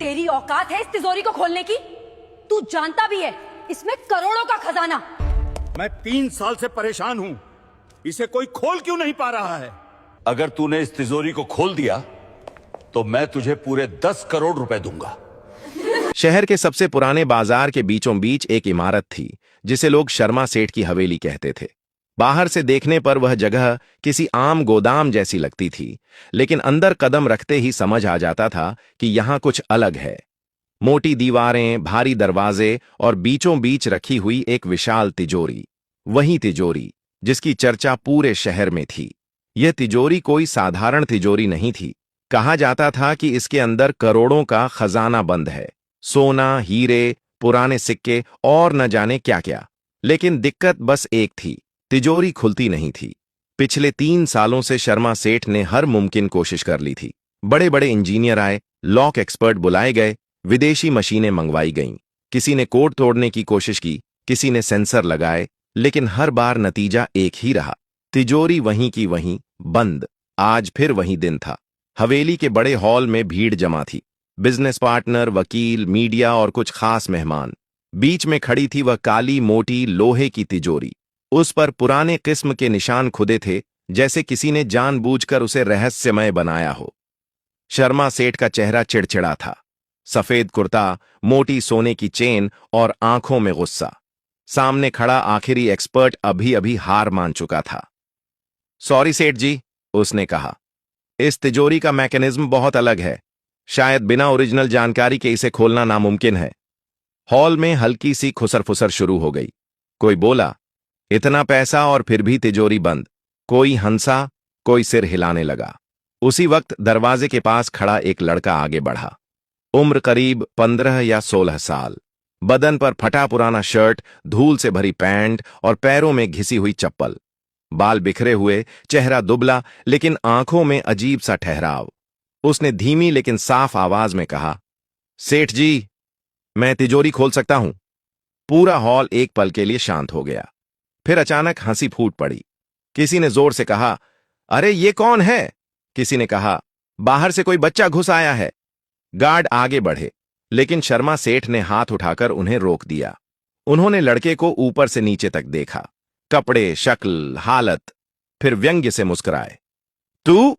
तेरी औकात है इस तिजोरी को खोलने की? तू जानता भी है इसमें करोड़ों का खजाना। मैं 3 साल से परेशान हूं, इसे कोई खोल क्यों नहीं पा रहा है? अगर तूने इस तिजोरी को खोल दिया तो मैं तुझे पूरे 10 करोड़ रुपए दूंगा। शहर के सबसे पुराने बाजार के बीचों बीच एक इमारत थी जिसे लोग शर्मा सेठ की हवेली कहते थे। बाहर से देखने पर वह जगह किसी आम गोदाम जैसी लगती थी, लेकिन अंदर कदम रखते ही समझ आ जाता था कि यहां कुछ अलग है। मोटी दीवारें, भारी दरवाजे और बीचों बीच रखी हुई एक विशाल तिजोरी, वही तिजोरी जिसकी चर्चा पूरे शहर में थी। यह तिजोरी कोई साधारण तिजोरी नहीं थी। कहा जाता था कि इसके अंदर करोड़ों का खजाना बंद है, सोना, हीरे, पुराने सिक्के और न जाने क्या क्या। लेकिन दिक्कत बस एक थी, तिजोरी खुलती नहीं थी। पिछले 3 सालों से शर्मा सेठ ने हर मुमकिन कोशिश कर ली थी। बड़े बड़े इंजीनियर आए, लॉक एक्सपर्ट बुलाए गए, विदेशी मशीनें मंगवाई गईं। किसी ने कोड तोड़ने की कोशिश की, किसी ने सेंसर लगाए, लेकिन हर बार नतीजा एक ही रहा, तिजोरी वहीं की वहीं बंद। आज फिर वही दिन था। हवेली के बड़े हॉल में भीड़ जमा थी, बिजनेस पार्टनर, वकील, मीडिया और कुछ खास मेहमान। बीच में खड़ी थी वह काली मोटी लोहे की तिजोरी। उस पर पुराने किस्म के निशान खुदे थे, जैसे किसी ने जानबूझकर उसे रहस्यमय बनाया हो। शर्मा सेठ का चेहरा चिड़चिड़ा था, सफेद कुर्ता, मोटी सोने की चेन और आंखों में गुस्सा। सामने खड़ा आखिरी एक्सपर्ट अभी अभी हार मान चुका था। सॉरी सेठ जी, उसने कहा, इस तिजोरी का मैकेनिज्म बहुत अलग है। शायद बिना ओरिजिनल जानकारी के इसे खोलना नामुमकिन है। हॉल में हल्की सी खुसर-फुसर शुरू हो गई। कोई बोला, इतना पैसा और फिर भी तिजोरी बंद। कोई हंसा, कोई सिर हिलाने लगा। उसी वक्त दरवाजे के पास खड़ा एक लड़का आगे बढ़ा। उम्र करीब 15 या 16 साल। बदन पर फटा पुराना शर्ट, धूल से भरी पैंट और पैरों में घिसी हुई चप्पल। बाल बिखरे हुए, चेहरा दुबला, लेकिन आंखों में अजीब सा ठहराव। उसने धीमी लेकिन साफ आवाज में कहा, सेठ जी, मैं तिजोरी खोल सकता हूं। पूरा हॉल एक पल के लिए शांत हो गया। फिर अचानक हंसी फूट पड़ी। किसी ने जोर से कहा, अरे ये कौन है? किसी ने कहा, बाहर से कोई बच्चा घुस आया है। गार्ड आगे बढ़े, लेकिन शर्मा सेठ ने हाथ उठाकर उन्हें रोक दिया। उन्होंने लड़के को ऊपर से नीचे तक देखा, कपड़े, शक्ल, हालत, फिर व्यंग्य से मुस्कुराए। तू?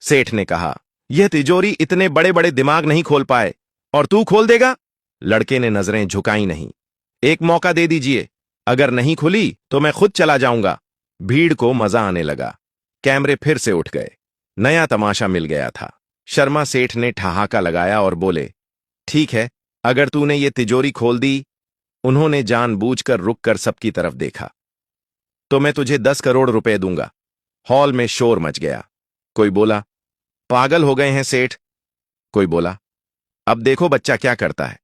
सेठ ने कहा, यह तिजोरी इतने बड़े बड़े दिमाग नहीं खोल पाए, और तू खोल देगा? लड़के ने नजरें झुकाई नहीं। एक मौका दे दीजिए, अगर नहीं खुली तो मैं खुद चला जाऊंगा। भीड़ को मजा आने लगा। कैमरे फिर से उठ गए। नया तमाशा मिल गया था। शर्मा सेठ ने ठहाका लगाया और बोले, ठीक है, अगर तूने ये तिजोरी खोल दी। उन्होंने जानबूझकर रुककर सबकी तरफ देखा। तो मैं तुझे 10 करोड़ रुपए दूंगा। हॉल में शोर मच गया। कोई बोला, पागल हो गए हैं सेठ। कोई बोला, अब देखो बच्चा क्या करता है।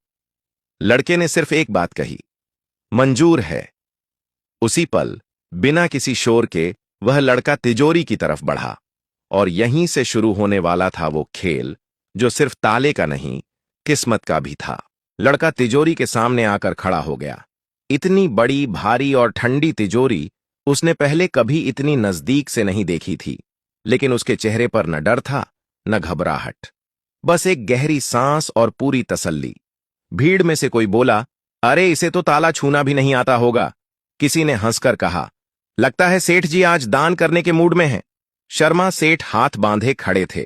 लड़के ने सिर्फ एक बात कही, मंजूर है। उसी पल, बिना किसी शोर के, वह लड़का तिजोरी की तरफ बढ़ा, और यहीं से शुरू होने वाला था वो खेल जो सिर्फ ताले का नहीं, किस्मत का भी था। लड़का तिजोरी के सामने आकर खड़ा हो गया। इतनी बड़ी, भारी और ठंडी तिजोरी उसने पहले कभी इतनी नजदीक से नहीं देखी थी, लेकिन उसके चेहरे पर न डर था, न घबराहट, बस एक गहरी सांस और पूरी तसल्ली। भीड़ में से कोई बोला, अरे इसे तो ताला छूना भी नहीं आता होगा। किसी ने हंसकर कहा, लगता है सेठ जी आज दान करने के मूड में हैं। शर्मा सेठ हाथ बांधे खड़े थे।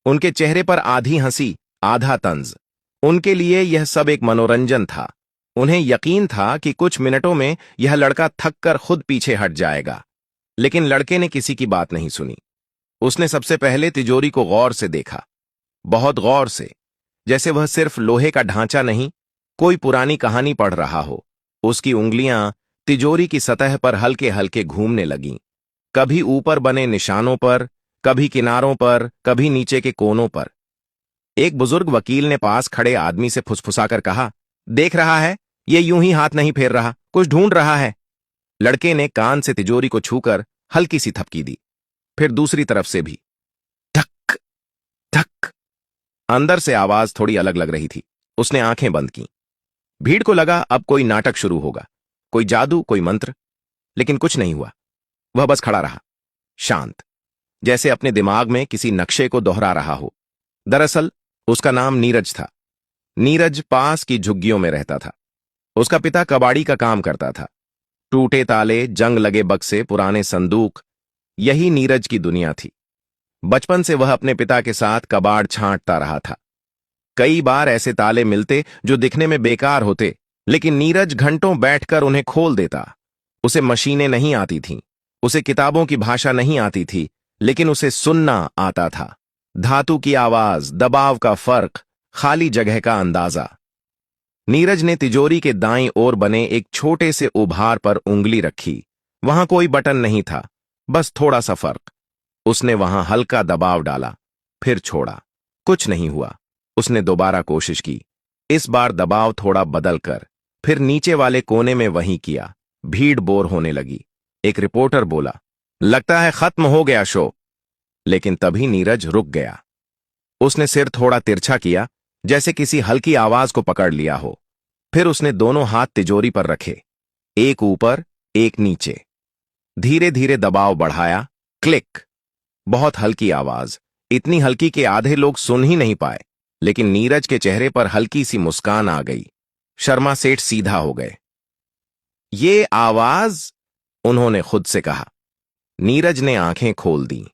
उनके चेहरे पर आधी हंसी, आधा तंज। उनके लिए यह सब एक मनोरंजन था। उन्हें यकीन था कि कुछ मिनटों में यह लड़का थककर खुद पीछे हट जाएगा। लेकिन लड़के ने किसी की बात नहीं सुनी। उसने सबसे पहले तिजोरी को गौर से देखा, बहुत गौर से, जैसे वह सिर्फ लोहे का ढांचा नहीं, कोई पुरानी कहानी पढ़ रहा हो। उसकी उंगलियां तिजोरी की सतह पर हल्के हल्के घूमने लगीं, कभी ऊपर बने निशानों पर, कभी किनारों पर, कभी नीचे के कोनों पर। एक बुजुर्ग वकील ने पास खड़े आदमी से फुसफुसाकर कहा, देख रहा है, ये यूं ही हाथ नहीं फेर रहा, कुछ ढूंढ रहा है। लड़के ने कान से तिजोरी को छूकर हल्की सी थपकी दी, फिर दूसरी तरफ से भी, धक धक। अंदर से आवाज थोड़ी अलग लग रही थी। उसने आंखें बंद की। भीड़ को लगा अब कोई नाटक शुरू होगा, कोई जादू, कोई मंत्र, लेकिन कुछ नहीं हुआ। वह बस खड़ा रहा, शांत, जैसे अपने दिमाग में किसी नक्शे को दोहरा रहा हो। दरअसल उसका नाम नीरज था। नीरज पास की झुग्गियों में रहता था। उसका पिता कबाड़ी का काम करता था। टूटे ताले, जंग लगे बक्से, पुराने संदूक, यही नीरज की दुनिया थी। बचपन से वह अपने पिता के साथ कबाड़ छांटता रहा था। कई बार ऐसे ताले मिलते जो दिखने में बेकार होते, लेकिन नीरज घंटों बैठकर उन्हें खोल देता। उसे मशीनें नहीं आती थीं, उसे किताबों की भाषा नहीं आती थी, लेकिन उसे सुनना आता था। धातु की आवाज, दबाव का फर्क, खाली जगह का अंदाजा। नीरज ने तिजोरी के दाईं ओर बने एक छोटे से उभार पर उंगली रखी। वहां कोई बटन नहीं था, बस थोड़ा सा फर्क। उसने वहां हल्का दबाव डाला, फिर छोड़ा। कुछ नहीं हुआ। उसने दोबारा कोशिश की, इस बार दबाव थोड़ा बदल कर, फिर नीचे वाले कोने में वहीं किया। भीड़ बोर होने लगी। एक रिपोर्टर बोला, लगता है खत्म हो गया शो। लेकिन तभी नीरज रुक गया। उसने सिर थोड़ा तिरछा किया, जैसे किसी हल्की आवाज को पकड़ लिया हो। फिर उसने दोनों हाथ तिजोरी पर रखे, एक ऊपर एक नीचे। धीरे धीरे दबाव बढ़ाया। क्लिक। बहुत हल्की आवाज, इतनी हल्की कि आधे लोग सुन ही नहीं पाए। लेकिन नीरज के चेहरे पर हल्की सी मुस्कान आ गई। शर्मा सेठ सीधा हो गए। ये आवाज, उन्होंने खुद से कहा। नीरज ने आंखें खोल दी।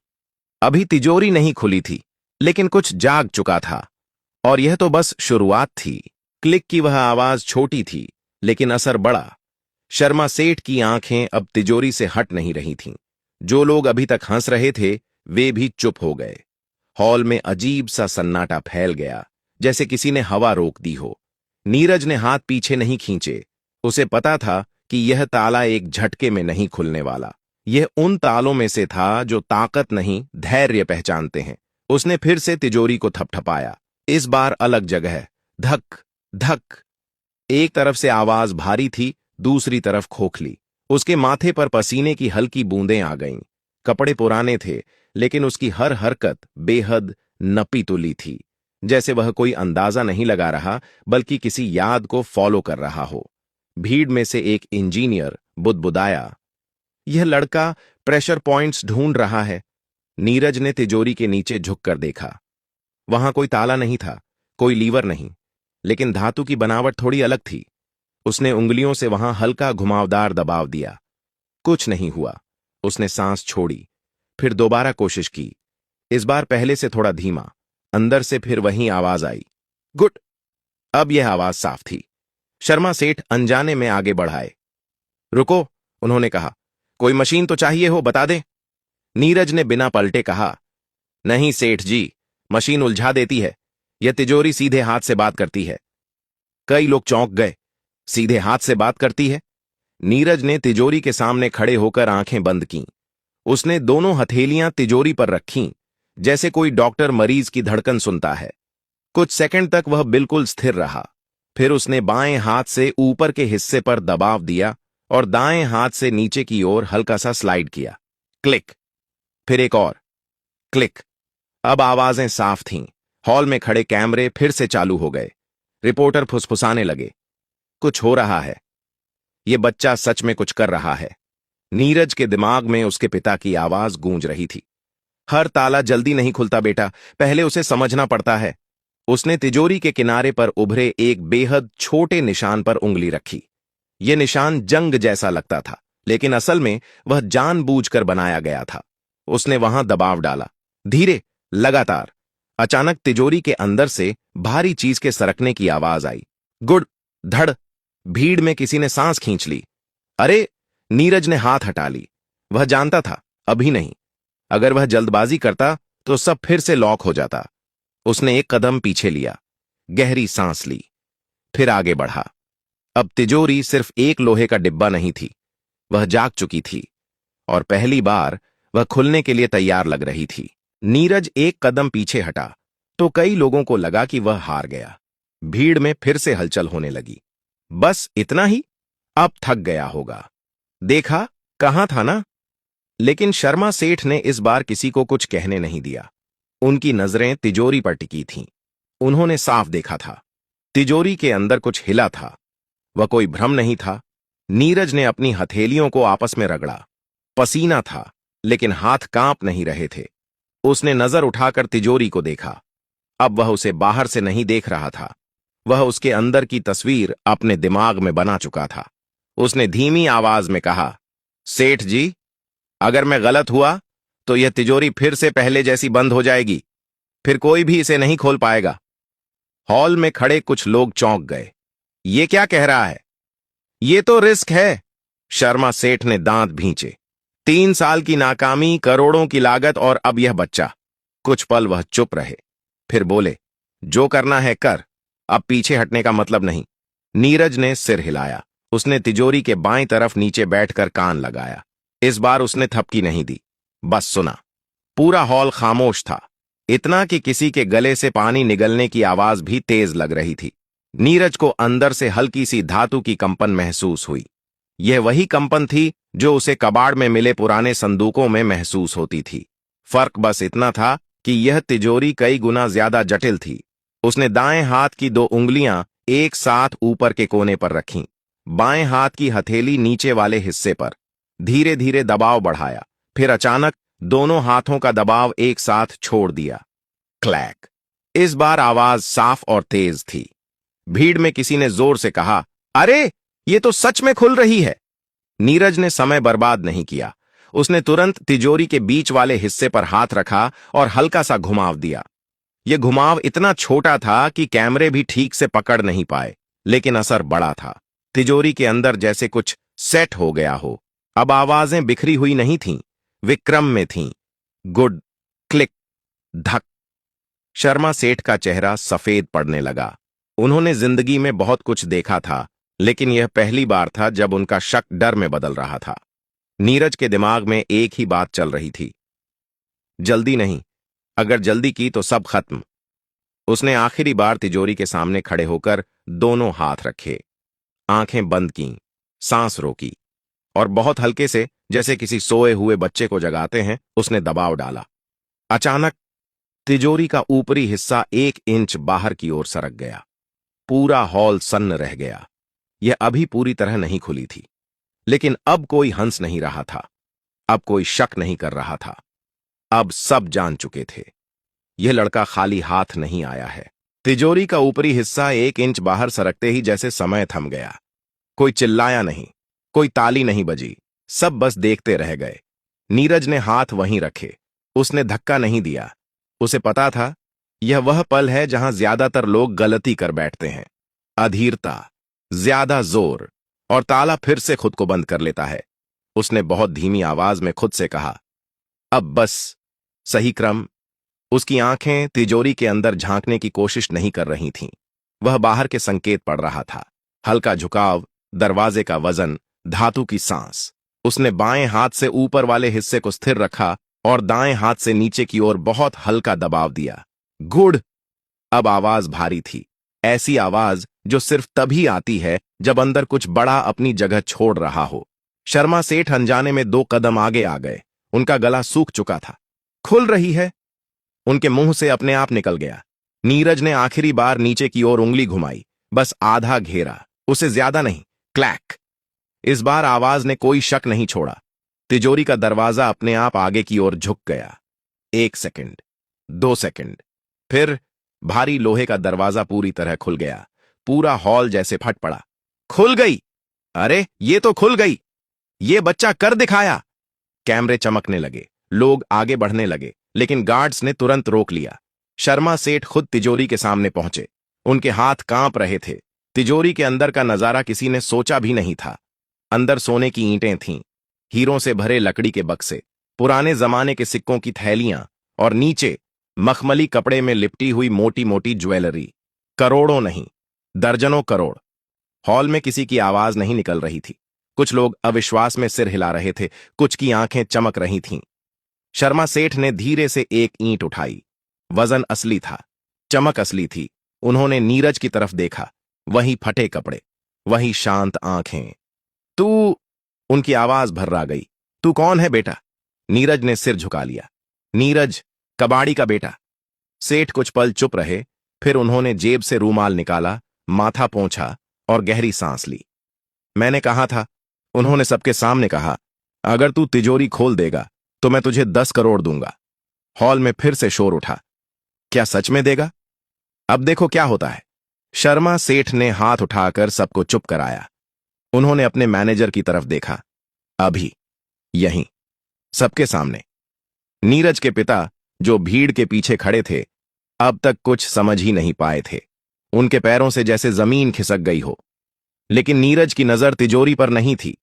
अभी तिजोरी नहीं खुली थी, लेकिन कुछ जाग चुका था। और यह तो बस शुरुआत थी। क्लिक की वह आवाज छोटी थी, लेकिन असर बड़ा। शर्मा सेठ की आंखें अब तिजोरी से हट नहीं रही थीं। जो लोग अभी तक हंस रहे थे, वे भी चुप हो गए। हॉल में अजीब सा सन्नाटा फैल गया, जैसे किसी ने हवा रोक दी हो। नीरज ने हाथ पीछे नहीं खींचे। उसे पता था कि यह ताला एक झटके में नहीं खुलने वाला। यह उन तालों में से था जो ताकत नहीं, धैर्य पहचानते हैं। उसने फिर से तिजोरी को थपथपाया। इस बार अलग जगह। धक धक। एक तरफ से आवाज भारी थी, दूसरी तरफ खोखली। उसके माथे पर पसीने की हल्की बूंदें आ गईं। कपड़े पुराने थे, लेकिन उसकी हर हरकत बेहद नपी तुली थी, जैसे वह कोई अंदाजा नहीं लगा रहा, बल्कि किसी याद को फॉलो कर रहा हो। भीड़ में से एक इंजीनियर बुदबुदाया, यह लड़का प्रेशर पॉइंट्स ढूंढ रहा है। नीरज ने तिजोरी के नीचे झुककर देखा। वहां कोई ताला नहीं था, कोई लीवर नहीं, लेकिन धातु की बनावट थोड़ी अलग थी। उसने उंगलियों से वहां हल्का घुमावदार दबाव दिया। कुछ नहीं हुआ। उसने सांस छोड़ी, फिर दोबारा कोशिश की। इस बार पहले से थोड़ा धीमा। अंदर से फिर वही आवाज आई, गुड। अब यह आवाज साफ थी। शर्मा सेठ अनजाने में आगे बढ़ाए। रुको, उन्होंने कहा, कोई मशीन तो चाहिए हो, बता दें। नीरज ने बिना पलटे कहा, नहीं सेठ जी, मशीन उलझा देती है। यह तिजोरी सीधे हाथ से बात करती है। कई लोग चौंक गए। सीधे हाथ से बात करती है? नीरज ने तिजोरी के सामने खड़े होकर आंखें बंद कीं। उसने दोनों हथेलियां तिजोरी पर रखीं, जैसे कोई डॉक्टर मरीज की धड़कन सुनता है। कुछ सेकंड तक वह बिल्कुल स्थिर रहा। फिर उसने बाएं हाथ से ऊपर के हिस्से पर दबाव दिया और दाएं हाथ से नीचे की ओर हल्का सा स्लाइड किया। क्लिक। फिर एक और क्लिक। अब आवाजें साफ थीं। हॉल में खड़े कैमरे फिर से चालू हो गए। रिपोर्टर फुसफुसाने लगे, कुछ हो रहा है। यह बच्चा सच में कुछ कर रहा है। नीरज के दिमाग में उसके पिता की आवाज गूंज रही थी, हर ताला जल्दी नहीं खुलता बेटा, पहले उसे समझना पड़ता है। उसने तिजोरी के किनारे पर उभरे एक बेहद छोटे निशान पर उंगली रखी। यह निशान जंग जैसा लगता था, लेकिन असल में वह जानबूझकर बनाया गया था। उसने वहां दबाव डाला, धीरे, लगातार। अचानक तिजोरी के अंदर से भारी चीज के सरकने की आवाज आई। गुड। धड़। भीड़ में किसी ने सांस खींच ली। अरे! नीरज ने हाथ हटा ली। वह जानता था, अभी नहीं। अगर वह जल्दबाजी करता तो सब फिर से लॉक हो जाता। उसने एक कदम पीछे लिया, गहरी सांस ली, फिर आगे बढ़ा। अब तिजोरी सिर्फ एक लोहे का डिब्बा नहीं थी, वह जाग चुकी थी और पहली बार वह खुलने के लिए तैयार लग रही थी। नीरज एक कदम पीछे हटा तो कई लोगों को लगा कि वह हार गया। भीड़ में फिर से हलचल होने लगी। बस इतना ही? अब थक गया होगा। देखा, कहां था ना? लेकिन शर्मा सेठ ने इस बार किसी को कुछ कहने नहीं दिया। उनकी नजरें तिजोरी पर टिकी थीं। उन्होंने साफ देखा था, तिजोरी के अंदर कुछ हिला था। वह कोई भ्रम नहीं था। नीरज ने अपनी हथेलियों को आपस में रगड़ा। पसीना था, लेकिन हाथ कांप नहीं रहे थे। उसने नजर उठाकर तिजोरी को देखा। अब वह उसे बाहर से नहीं देख रहा था, वह उसके अंदर की तस्वीर अपने दिमाग में बना चुका था। उसने धीमी आवाज में कहा, सेठ जी, अगर मैं गलत हुआ तो यह तिजोरी फिर से पहले जैसी बंद हो जाएगी, फिर कोई भी इसे नहीं खोल पाएगा। हॉल में खड़े कुछ लोग चौंक गए। ये क्या कह रहा है? ये तो रिस्क है। शर्मा सेठ ने दांत भींचे। 3 साल की नाकामी, करोड़ों की लागत और अब यह बच्चा। कुछ पल वह चुप रहे, फिर बोले, जो करना है कर, अब पीछे हटने का मतलब नहीं। नीरज ने सिर हिलाया। उसने तिजोरी के बाईं तरफ नीचे बैठकर कान लगाया। इस बार उसने थपकी नहीं दी, बस सुना। पूरा हॉल खामोश था, इतना कि किसी के गले से पानी निगलने की आवाज भी तेज लग रही थी। नीरज को अंदर से हल्की सी धातु की कंपन महसूस हुई। यह वही कंपन थी जो उसे कबाड़ में मिले पुराने संदूकों में महसूस होती थी। फर्क बस इतना था कि यह तिजोरी कई गुना ज्यादा जटिल थी। उसने दाएं हाथ की 2 उंगलियां एक साथ ऊपर के कोने पर रखीं, बाएं हाथ की हथेली नीचे वाले हिस्से पर। धीरे धीरे दबाव बढ़ाया, फिर अचानक दोनों हाथों का दबाव एक साथ छोड़ दिया। क्लैक। इस बार आवाज साफ और तेज थी। भीड़ में किसी ने जोर से कहा, अरे ये तो सच में खुल रही है। नीरज ने समय बर्बाद नहीं किया। उसने तुरंत तिजोरी के बीच वाले हिस्से पर हाथ रखा और हल्का सा घुमाव दिया। यह घुमाव इतना छोटा था कि कैमरे भी ठीक से पकड़ नहीं पाए, लेकिन असर बड़ा था। तिजोरी के अंदर जैसे कुछ सेट हो गया हो। अब आवाजें बिखरी हुई नहीं थीं, वे क्रम में थीं। गुड, क्लिक, धक। शर्मा सेठ का चेहरा सफेद पड़ने लगा। उन्होंने जिंदगी में बहुत कुछ देखा था, लेकिन यह पहली बार था जब उनका शक डर में बदल रहा था। नीरज के दिमाग में एक ही बात चल रही थी, जल्दी नहीं, अगर जल्दी की तो सब खत्म। उसने आखिरी बार तिजोरी के सामने खड़े होकर दोनों हाथ रखे, आंखें बंद कीं, सांस रोकी और बहुत हल्के से, जैसे किसी सोए हुए बच्चे को जगाते हैं, उसने दबाव डाला। अचानक तिजोरी का ऊपरी हिस्सा 1 इंच बाहर की ओर सरक गया। पूरा हॉल सन्न रह गया। यह अभी पूरी तरह नहीं खुली थी, लेकिन अब कोई हंस नहीं रहा था, अब कोई शक नहीं कर रहा था। अब सब जान चुके थे, यह लड़का खाली हाथ नहीं आया है। तिजोरी का ऊपरी हिस्सा 1 इंच बाहर सरकते ही जैसे समय थम गया। कोई चिल्लाया नहीं, कोई ताली नहीं बजी, सब बस देखते रह गए। नीरज ने हाथ वहीं रखे, उसने धक्का नहीं दिया। उसे पता था यह वह पल है जहां ज्यादातर लोग गलती कर बैठते हैं। अधीरता, ज्यादा जोर, और ताला फिर से खुद को बंद कर लेता है। उसने बहुत धीमी आवाज में खुद से कहा, अब बस, सही क्रम। उसकी आंखें तिजोरी के अंदर झांकने की कोशिश नहीं कर रही थीं। वह बाहर के संकेत पढ़ रहा था, हल्का झुकाव, दरवाजे का वजन, धातु की सांस। उसने बाएं हाथ से ऊपर वाले हिस्से को स्थिर रखा और दाएं हाथ से नीचे की ओर बहुत हल्का दबाव दिया। गुड। अब आवाज भारी थी, ऐसी आवाज जो सिर्फ तभी आती है जब अंदर कुछ बड़ा अपनी जगह छोड़ रहा हो। शर्मा सेठ अनजाने में 2 कदम आगे आ गए। उनका गला सूख चुका था। खुल रही है, उनके मुंह से अपने आप निकल गया। नीरज ने आखिरी बार नीचे की ओर उंगली घुमाई, बस आधा घेरा, उसे ज्यादा नहीं। क्लैक। इस बार आवाज ने कोई शक नहीं छोड़ा। तिजोरी का दरवाजा अपने आप आगे की ओर झुक गया। 1 सेकंड, 2 सेकंड, फिर भारी लोहे का दरवाजा पूरी तरह खुल गया। पूरा हॉल जैसे फट पड़ा। खुल गई! अरे ये तो खुल गई! ये बच्चा कर दिखाया! कैमरे चमकने लगे, लोग आगे बढ़ने लगे, लेकिन गार्ड्स ने तुरंत रोक लिया। शर्मा सेठ खुद तिजोरी के सामने पहुंचे। उनके हाथ कांप रहे थे। तिजोरी के अंदर का नजारा किसी ने सोचा भी नहीं था। अंदर सोने की ईंटें थीं, हीरों से भरे लकड़ी के बक्से, पुराने जमाने के सिक्कों की थैलियां, और नीचे मखमली कपड़े में लिपटी हुई मोटी मोटी ज्वेलरी। करोड़ों नहीं, दर्जनों करोड़। हॉल में किसी की आवाज नहीं निकल रही थी। कुछ लोग अविश्वास में सिर हिला रहे थे, कुछ की आंखें चमक रही थीं। शर्मा सेठ ने धीरे से एक ईंट उठाई। वजन असली था, चमक असली थी। उन्होंने नीरज की तरफ देखा, वही फटे कपड़े, वही शांत आंखें। तू, उनकी आवाज भर्रा गई। तू कौन है बेटा? नीरज ने सिर झुका लिया। नीरज, कबाड़ी का बेटा। सेठ कुछ पल चुप रहे, फिर उन्होंने जेब से रूमाल निकाला, माथा पोंछा और गहरी सांस ली। मैंने कहा था, उन्होंने सबके सामने कहा, अगर तू तिजोरी खोल देगा तो मैं तुझे 10 करोड़ दूंगा। हॉल में फिर से शोर उठा। क्या सच में देगा? अब देखो क्या होता है। शर्मा सेठ ने हाथ उठाकर सबको चुप कराया। उन्होंने अपने मैनेजर की तरफ देखा। अभी यहीं सबके सामने नीरज के पिता, जो भीड़ के पीछे खड़े थे, अब तक कुछ समझ ही नहीं पाए थे। उनके पैरों से जैसे जमीन खिसक गई हो। लेकिन नीरज की नजर तिजोरी पर नहीं थी।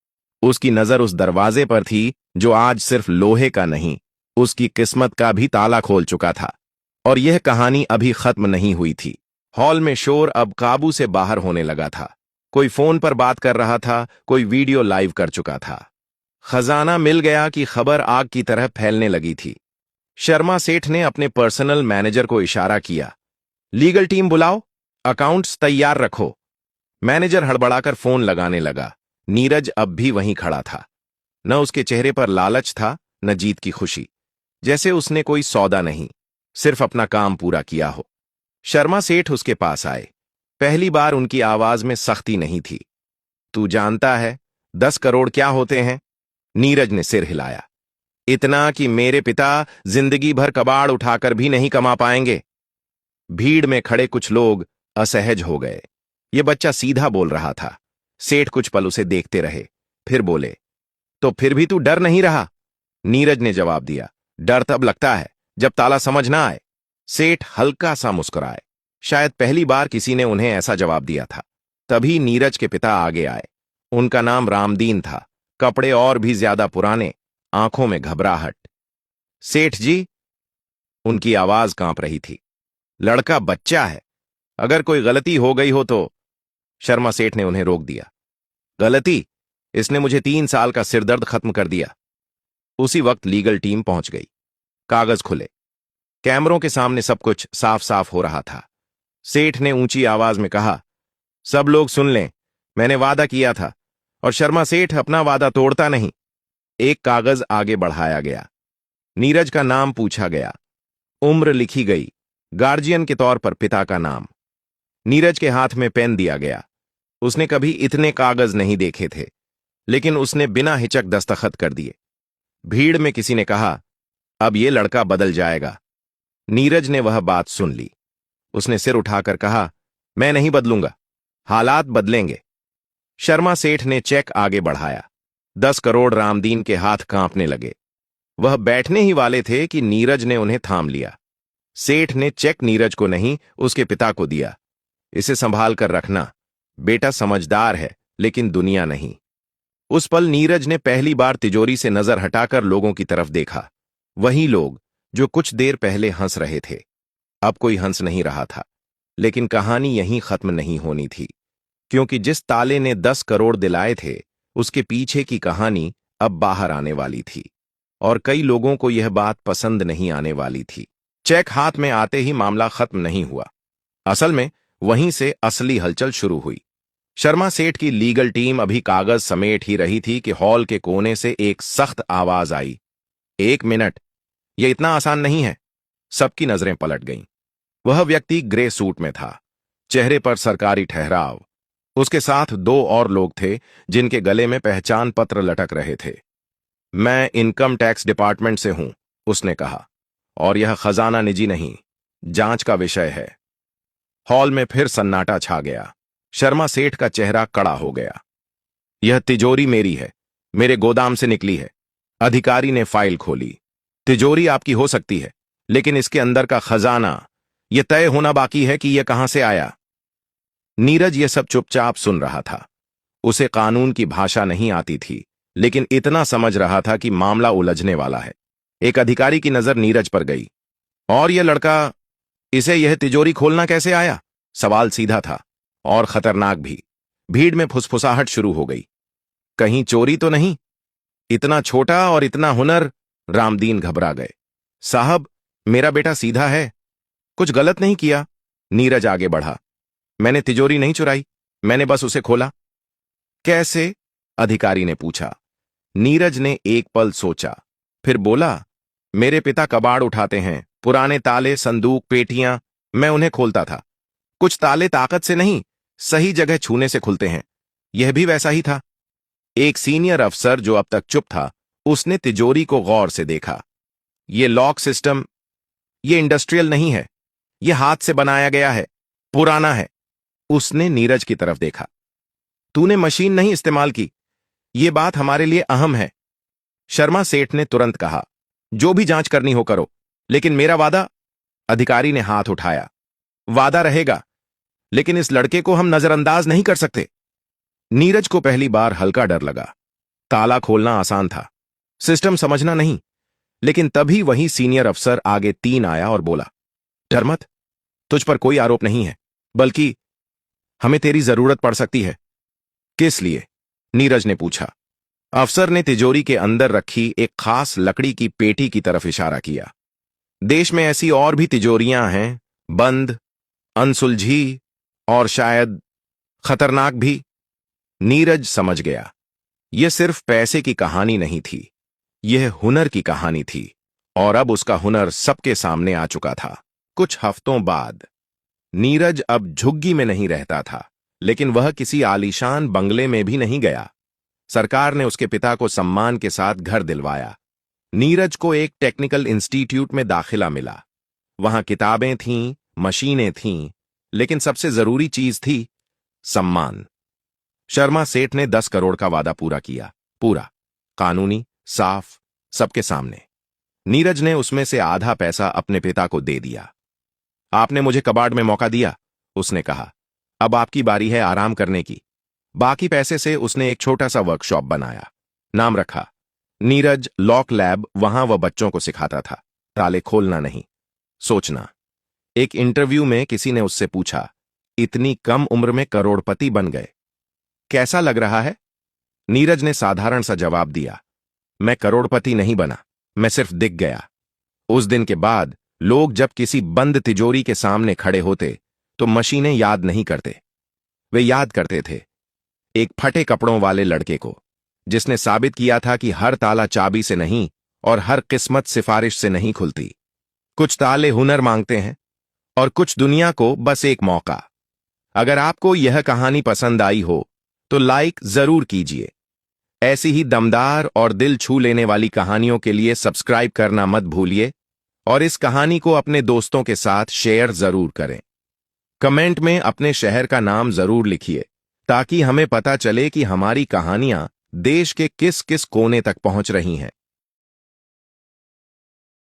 उसकी नजर उस दरवाजे पर थी जो आज सिर्फ लोहे का नहीं, उसकी किस्मत का भी ताला खोल चुका था। और यह कहानी अभी खत्म नहीं हुई थी। हॉल में शोर अब काबू से बाहर होने लगा था। कोई फोन पर बात कर रहा था, कोई वीडियो लाइव कर चुका था। खजाना मिल गया कि खबर आग की तरह फैलने लगी थी। शर्मा सेठ ने अपने पर्सनल मैनेजर को इशारा किया, लीगल टीम बुलाओ, अकाउंट्स तैयार रखो। मैनेजर हड़बड़ाकर फोन लगाने लगा। नीरज अब भी वहीं खड़ा था। न उसके चेहरे पर लालच था, न जीत की खुशी, जैसे उसने कोई सौदा नहीं, सिर्फ अपना काम पूरा किया हो। शर्मा सेठ उसके पास आए। पहली बार उनकी आवाज में सख्ती नहीं थी। तू जानता है 10 करोड़ क्या होते हैं? नीरज ने सिर हिलाया। इतना कि मेरे पिता जिंदगी भर कबाड़ उठाकर भी नहीं कमा पाएंगे। भीड़ में खड़े कुछ लोग असहज हो गए। ये बच्चा सीधा बोल रहा था। सेठ कुछ पल उसे देखते रहे, फिर बोले, तो फिर भी तू डर नहीं रहा? नीरज ने जवाब दिया, डर तब लगता है जब ताला समझ ना आए। सेठ हल्का सा मुस्कुराए। शायद पहली बार किसी ने उन्हें ऐसा जवाब दिया था। तभी नीरज के पिता आगे आए। उनका नाम रामदीन था, कपड़े और भी ज्यादा पुराने, आंखों में घबराहट। सेठ जी, उनकी आवाज कांप रही थी। लड़का बच्चा है, अगर कोई गलती हो गई हो तो। शर्मा सेठ ने उन्हें रोक दिया। गलती? इसने मुझे 3 साल का सिरदर्द खत्म कर दिया। उसी वक्त लीगल टीम पहुंच गई। कागज खुले। कैमरों के सामने सब कुछ साफ साफ हो रहा था। सेठ ने ऊंची आवाज में कहा, सब लोग सुन लें, मैंने वादा किया था और शर्मा सेठ अपना वादा तोड़ता नहीं। एक कागज आगे बढ़ाया गया। नीरज का नाम पूछा गया, उम्र लिखी गई, गार्जियन के तौर पर पिता का नाम। नीरज के हाथ में पेन दिया गया। उसने कभी इतने कागज नहीं देखे थे, लेकिन उसने बिना हिचक दस्तखत कर दिए। भीड़ में किसी ने कहा, अब ये लड़का बदल जाएगा। नीरज ने वह बात सुन ली। उसने सिर उठाकर कहा, मैं नहीं बदलूंगा, हालात बदलेंगे। शर्मा सेठ ने चेक आगे बढ़ाया। 10 करोड़। रामदीन के हाथ कांपने लगे। वह बैठने ही वाले थे कि नीरज ने उन्हें थाम लिया। सेठ ने चेक नीरज को नहीं, उसके पिता को दिया। इसे संभाल कर रखना, बेटा समझदार है लेकिन दुनिया नहीं। उस पल नीरज ने पहली बार तिजोरी से नजर हटाकर लोगों की तरफ देखा। वही लोग जो कुछ देर पहले हंस रहे थे, अब कोई हंस नहीं रहा था। लेकिन कहानी यहीं खत्म नहीं होनी थी, क्योंकि जिस ताले ने 10 करोड़ दिलाए थे, उसके पीछे की कहानी अब बाहर आने वाली थी। और कई लोगों को यह बात पसंद नहीं आने वाली थी। चेक हाथ में आते ही मामला खत्म नहीं हुआ। असल में वहीं से असली हलचल शुरू हुई। शर्मा सेठ की लीगल टीम अभी कागज समेट ही रही थी कि हॉल के कोने से एक सख्त आवाज आई, 1 मिनट, यह इतना आसान नहीं है। सबकी नजरें पलट गईं। वह व्यक्ति ग्रे सूट में था, चेहरे पर सरकारी ठहराव। उसके साथ 2 और लोग थे जिनके गले में पहचान पत्र लटक रहे थे। मैं इनकम टैक्स डिपार्टमेंट से हूं, उसने कहा, और यह खजाना निजी नहीं, जांच का विषय है। हॉल में फिर सन्नाटा छा गया। शर्मा सेठ का चेहरा कड़ा हो गया। यह तिजोरी मेरी है, मेरे गोदाम से निकली है। अधिकारी ने फाइल खोली। तिजोरी आपकी हो सकती है, लेकिन इसके अंदर का खजाना, यह तय होना बाकी है कि यह कहां से आया। नीरज यह सब चुपचाप सुन रहा था। उसे कानून की भाषा नहीं आती थी, लेकिन इतना समझ रहा था कि मामला उलझने वाला है। एक अधिकारी की नजर नीरज पर गई। और यह लड़का, इसे यह तिजोरी खोलना कैसे आया? सवाल सीधा था और खतरनाक भी। भीड़ में फुसफुसाहट शुरू हो गई। कहीं चोरी तो नहीं? इतना छोटा और इतना हुनर? रामदीन घबरा गए। साहब, मेरा बेटा सीधा है, कुछ गलत नहीं किया। नीरज आगे बढ़ा। मैंने तिजोरी नहीं चुराई, मैंने बस उसे खोला। कैसे? अधिकारी ने पूछा। नीरज ने एक पल सोचा, फिर बोला, मेरे पिता कबाड़ उठाते हैं, पुराने ताले, संदूक, पेटियां, मैं उन्हें खोलता था। कुछ ताले ताकत से नहीं, सही जगह छूने से खुलते हैं। यह भी वैसा ही था। एक सीनियर अफसर जो अब तक चुप था, उसने तिजोरी को गौर से देखा। यह लॉक सिस्टम, यह इंडस्ट्रियल नहीं है, यह हाथ से बनाया गया है, पुराना है। उसने नीरज की तरफ देखा। तूने मशीन नहीं इस्तेमाल की, ये बात हमारे लिए अहम है। शर्मा सेठ ने तुरंत कहा, जो भी जांच करनी हो करो, लेकिन मेरा वादा। अधिकारी ने हाथ उठाया। वादा रहेगा, लेकिन इस लड़के को हम नजरअंदाज नहीं कर सकते। नीरज को पहली बार हल्का डर लगा। ताला खोलना आसान था, सिस्टम समझना नहीं। लेकिन तभी वही सीनियर अफसर आगे 3 आया और बोला, डर मत, तुझ पर कोई आरोप नहीं है, बल्कि हमें तेरी जरूरत पड़ सकती है। किस लिए? नीरज ने पूछा। अफसर ने तिजोरी के अंदर रखी एक खास लकड़ी की पेटी की तरफ इशारा किया। देश में ऐसी और भी तिजोरियां हैं, बंद, अनसुलझी और शायद खतरनाक भी। नीरज समझ गया, यह सिर्फ पैसे की कहानी नहीं थी, यह हुनर की कहानी थी, और अब उसका हुनर सबके सामने आ चुका था। कुछ हफ्तों बाद नीरज अब झुग्गी में नहीं रहता था, लेकिन वह किसी आलीशान बंगले में भी नहीं गया। सरकार ने उसके पिता को सम्मान के साथ घर दिलवाया। नीरज को एक टेक्निकल इंस्टीट्यूट में दाखिला मिला। वहां किताबें थीं, मशीनें थीं, लेकिन सबसे जरूरी चीज थी सम्मान। शर्मा सेठ ने 10 करोड़ का वादा पूरा किया, पूरा, कानूनी, साफ, सबके सामने। नीरज ने उसमें से आधा पैसा अपने पिता को दे दिया। आपने मुझे कबाड़ में मौका दिया, उसने कहा, अब आपकी बारी है आराम करने की। बाकी पैसे से उसने एक छोटा सा वर्कशॉप बनाया, नाम रखा नीरज लॉक लैब। वहां वह बच्चों को सिखाता था, ताले खोलना नहीं, सोचना। एक इंटरव्यू में किसी ने उससे पूछा, इतनी कम उम्र में करोड़पति बन गए, कैसा लग रहा है? नीरज ने साधारण सा जवाब दिया, मैं करोड़पति नहीं बना, मैं सिर्फ दिख गया। उस दिन के बाद लोग जब किसी बंद तिजोरी के सामने खड़े होते तो मशीनें याद नहीं करते, वे याद करते थे एक फटे कपड़ों वाले लड़के को, जिसने साबित किया था कि हर ताला चाबी से नहीं और हर किस्मत सिफारिश से नहीं खुलती। कुछ ताले हुनर मांगते हैं और कुछ दुनिया को बस एक मौका। अगर आपको यह कहानी पसंद आई हो तो लाइक जरूर कीजिए। ऐसी ही दमदार और दिल छू लेने वाली कहानियों के लिए सब्सक्राइब करना मत भूलिए और इस कहानी को अपने दोस्तों के साथ शेयर जरूर करें। कमेंट में अपने शहर का नाम जरूर लिखिए ताकि हमें पता चले कि हमारी कहानियां देश के किस किस कोने तक पहुंच रही हैं।